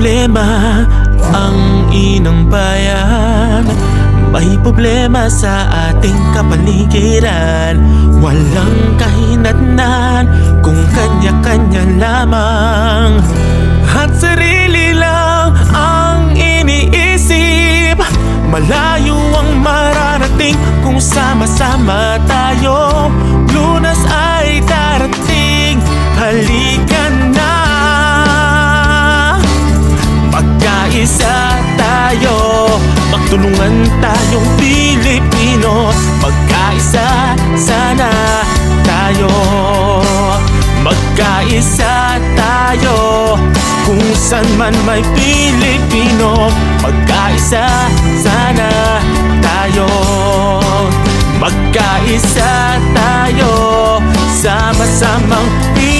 problema ang inang bayan. May problema sa ating kapaligiran. Walang kahinatnan kung kanya-kanya lamang at sarili lang ang iniisip. Malayo ang mararating kung sama-sama tayo. Lunas ay darating, halika na. Magkaisa tayo, magtulungan tayong Pilipino. Magkaisa sana tayo, magkaisa tayo. Kung saan man may Pilipino, magkaisa sana tayo. Magkaisa tayo, sama-samang Pilipino.